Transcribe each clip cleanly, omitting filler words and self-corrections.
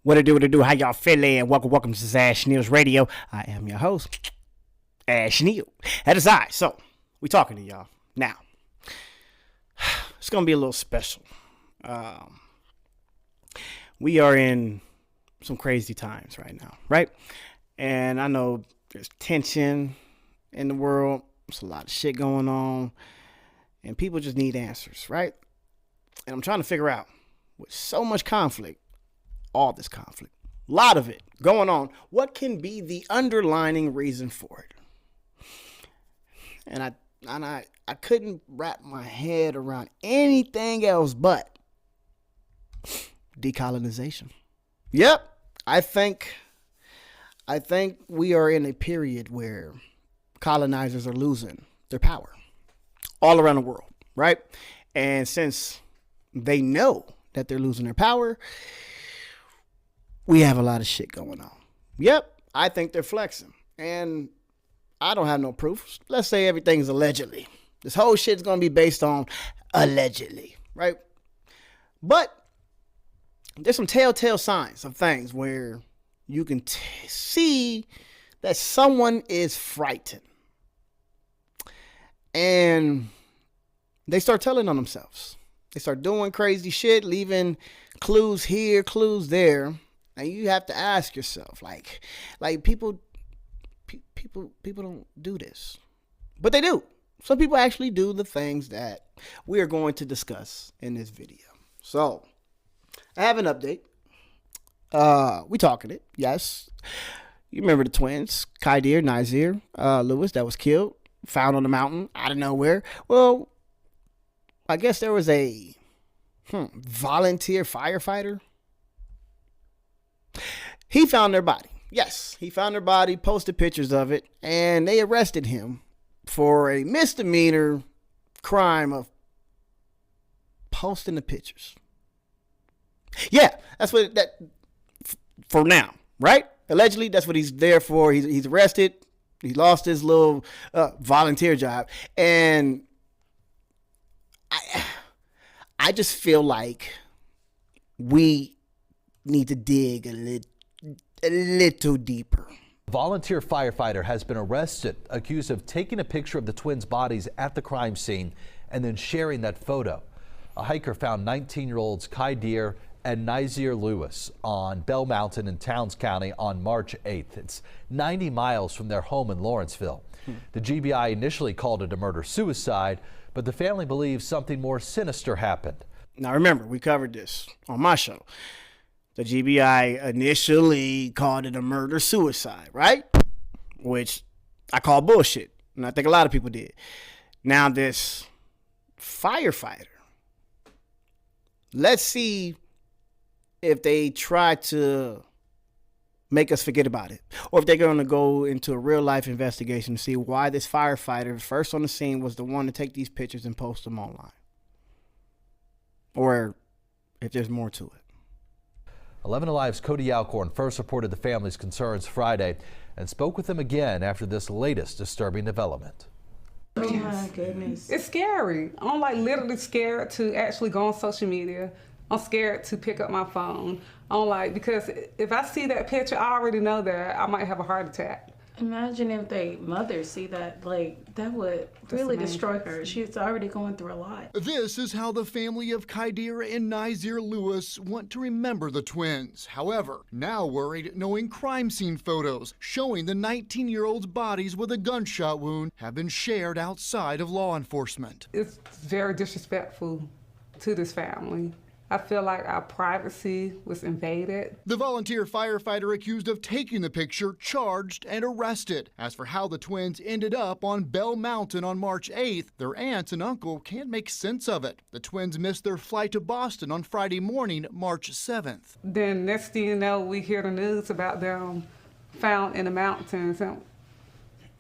What it do, how y'all feeling? Welcome to Ash Neil's Radio. I am your host, Ash Neil. That is I. So, we talking to y'all. Now, it's going to be a little special. We are in some crazy times right now, right? And I know there's tension in the world. There's a lot of shit going on. And people just need answers, right? And I'm trying to figure out, with so much conflict, all this conflict, a lot of it going on, what can be the underlying reason for it? And I couldn't wrap my head around anything else but decolonization. Yep, I think we are in a period where colonizers are losing their power all around the world, right? And since they know that they're losing their power, we have a lot of shit going on. Yep, I think they're flexing. And I don't have no proof. Let's say everything's allegedly. This whole shit's going to be based on allegedly, right? But there's some telltale signs of things where you can see that someone is frightened. And they start telling on themselves. They start doing crazy shit, leaving clues here, clues there. And you have to ask yourself, like people don't do this, but they do. Some people actually do the things that we are going to discuss in this video. So I have an update. We talking it, yes. You remember the twins, Kaidir, Nazir, Lewis, that was killed, found on the mountain out of nowhere. Well, I guess there was a volunteer firefighter. He found their body. Yes, he found their body, posted pictures of it, and they arrested him for a misdemeanor crime of posting the pictures. Yeah, that's what that for now, right? Allegedly, that's what he's there for. He's arrested. He lost his little volunteer job, and I just feel like we need to dig a little deeper. A volunteer firefighter has been arrested, accused of taking a picture of the twins' bodies at the crime scene and then sharing that photo. A hiker found 19-year-olds Kaidir and Nazir Lewis on Bell Mountain in Towns County on March 8th. It's 90 miles from their home in Lawrenceville. The GBI initially called it a murder-suicide, but the family believes something more sinister happened. Now remember, we covered this on my show. The GBI initially called it a murder-suicide, right? Which I call bullshit, and I think a lot of people did. Now this firefighter, let's see if they try to make us forget about it, or if they're going to go into a real-life investigation to see why this firefighter, first on the scene, was the one to take these pictures and post them online, or if there's more to it. 11 Alive's Cody Alcorn first reported the family's concerns Friday and spoke with them again after this latest disturbing development. Oh my goodness. It's scary. I'm like literally scared to actually go on social media. I'm scared to pick up my phone. I'm like, because if I see that picture, I already know that I might have a heart attack. Imagine if they mother see that, like, that would really destroy her. She's already going through a lot. This is how the family of Kaidir and Nazir Lewis want to remember the twins. However, now worried knowing crime scene photos showing the 19-year-old's bodies with a gunshot wound have been shared outside of law enforcement. It's very disrespectful to this family. I feel like our privacy was invaded. The volunteer firefighter accused of taking the picture, charged and arrested. As for how the twins ended up on Bell Mountain on March 8th, their aunt and uncle can't make sense of it. The twins missed their flight to Boston on Friday morning, March 7th. Then next thing you know, we hear the news about them found in the mountains. And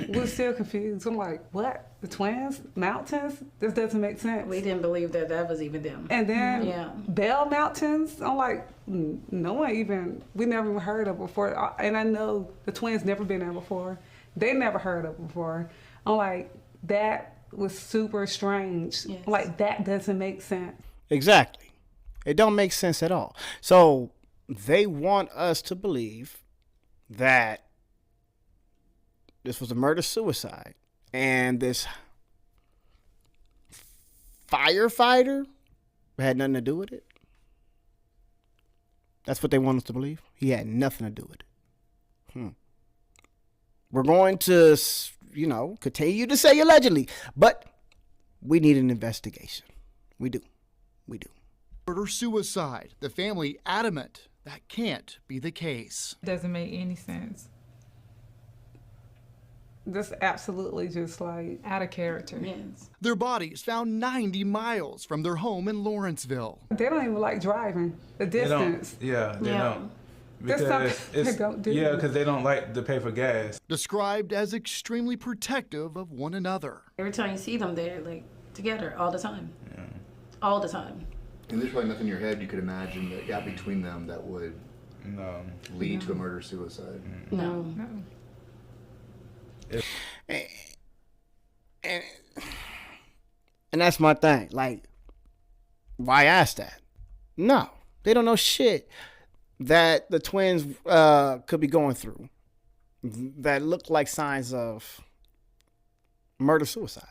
we're still confused. I'm like, what? The twins? Mountains? This doesn't make sense. We didn't believe that that was even them. And then Bell Mountains, I'm like, no one even, we never even heard of before. And I know the twins never been there before. They never heard of it before. I'm like, that was super strange. Yes. I'm like, that doesn't make sense. Exactly. It don't make sense at all. So they want us to believe that this was a murder-suicide, and this firefighter had nothing to do with it. That's what they want us to believe. He had nothing to do with it. We're going to, continue to say allegedly, but we need an investigation. We do. Murder-suicide. The family adamant that can't be the case. Doesn't make any sense. Just absolutely just like Out of character. Yes. Their bodies found 90 miles from their home in Lawrenceville. they don't even like driving the They don't. distance. Yeah, they Yeah. don't. That's something they don't do. Yeah, because they don't like to pay for gas. Described as extremely protective of one another. Every time you see them, they're like together all the time. Yeah. All the time. And there's probably nothing in your head you could imagine that got between them that would No. lead to a murder-suicide. No. No. And that's my thing. Like, why ask that? No, they don't know shit that the twins could be going through that look like signs of murder-suicide.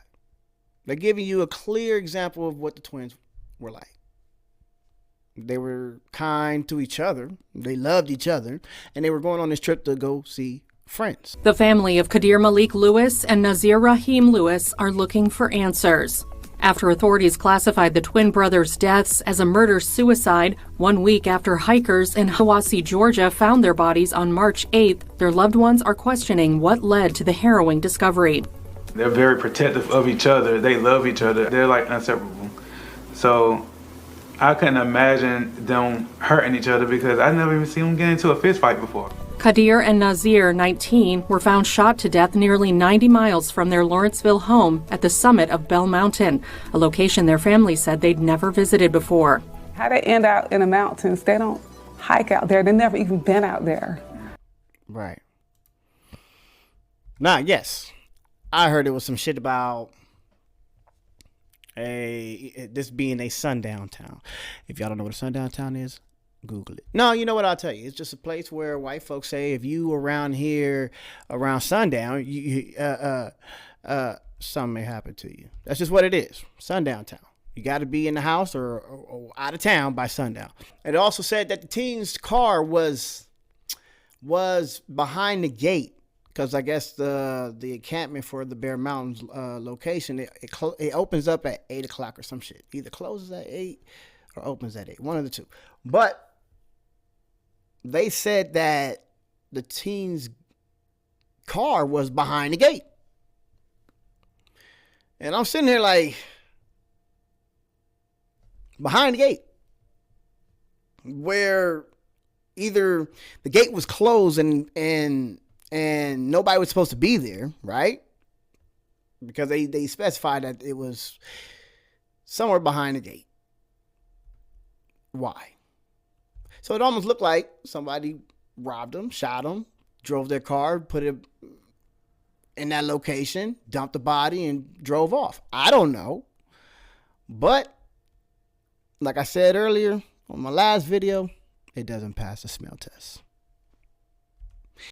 They're giving you a clear example of what the twins were like. They were kind to each other. They loved each other. And they were going on this trip to go see friends. The family of Kadir Malik Lewis and Nazir Rahim Lewis are looking for answers. After authorities classified the twin brothers' deaths as a murder-suicide 1 week after hikers in Hiwassee, Georgia found their bodies on March 8th, their loved ones are questioning what led to the harrowing discovery. They're very protective of each other. They love each other. They're like inseparable. So I couldn't imagine them hurting each other because I never even seen them get into a fist fight before. Kadir and Nazir, 19, were found shot to death nearly 90 miles from their Lawrenceville home at the summit of Bell Mountain, a location their family said they'd never visited before. How they end out in the mountains, they don't hike out there. They never even been out there. Right. Now, yes, I heard it was some shit about this being a sundown town. If y'all don't know what a sundown town is, Google it. No, you know what I'll tell you. It's just a place where white folks say if you around here around sundown, something may happen to you. That's just what it is. Sundown town. You got to be in the house or out of town by sundown. It also said that the teen's car was behind the gate because I guess the encampment for the Bear Mountains location it opens up at 8 o'clock or some shit. Either closes at 8 or opens at 8. One of the two. But they said that the teen's car was behind the gate. And I'm sitting here like, behind the gate, where either the gate was closed and nobody was supposed to be there, right? Because they specified that it was somewhere behind the gate. Why? So it almost looked like somebody robbed them, shot them, drove their car, put it in that location, dumped the body, and drove off. I don't know. But like I said earlier on my last video, it doesn't pass the smell test.